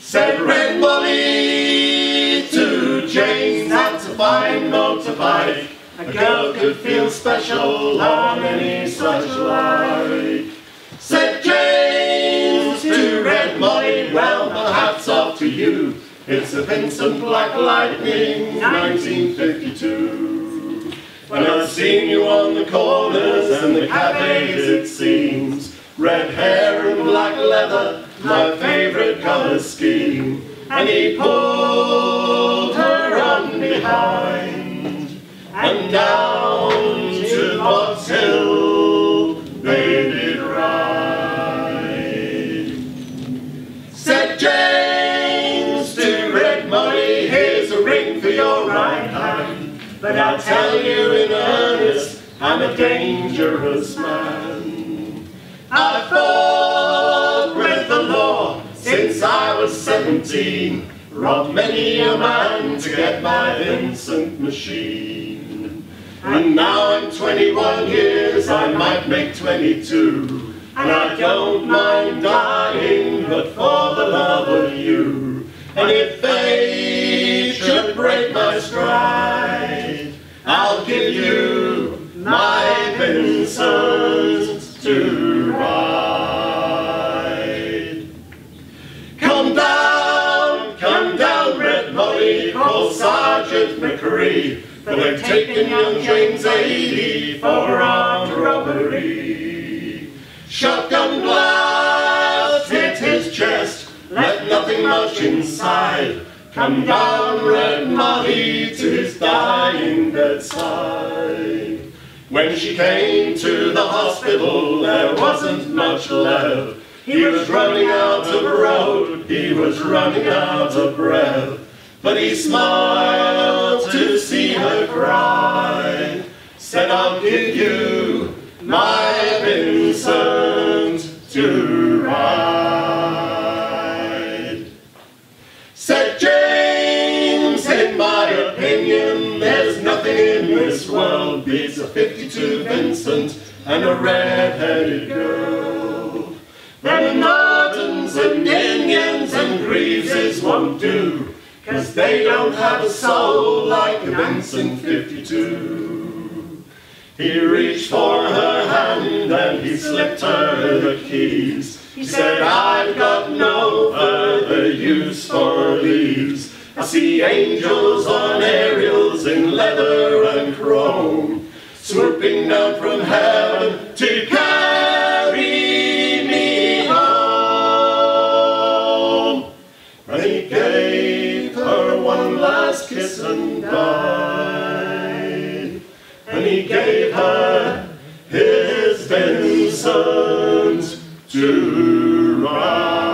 Said Red Molly to James, that's a fine motorbike. A girl could feel special on any such like. Said James to Red Molly, well, my hat's off to you. It's a Vincent Black Lightning, 1952. When I've seen you on the corners and the cafes, it seems. Red hair and black leather, my favourite colour scheme. And he pulled her on behind, and down to Box Hill they did ride. Said James to Red Molly, here's a ring for your right hand, but I'll tell you in earnest, I'm a dangerous man. I fought with the law since I was 17, robbed many a man to get my Vincent machine. And now I'm 21 years, I might make 22, and I don't mind dying, but for the love of you. And if fate should break my stride, I'll give you my Vincent to ride. Come down, Red Molly, call Sergeant McCree, for they've taken young James 80 for armed robbery. Shotgun blast hit his chest, left nothing much inside. Come down, Red Molly, to his dying bedside. When she came to the hospital, there wasn't much left. He was running out of road, he was running out of breath. But he smiled to see her cry, said, I'll give you my Vincent to ride. Said James, in my opinion, there's nothing in this world beats a 52 Vincent and a red-headed girl. Them Nortons and Indians and Greaveses won't do, 'cause they don't have a soul like a Vincent 52. He reached for her hand and he slipped her the keys. He said, I've got no further use for these. I see angels on aerials in leather and chrome, swooping down from heaven to carry me home. And he gave her one last kiss and died. And he gave her his Vincent to ride.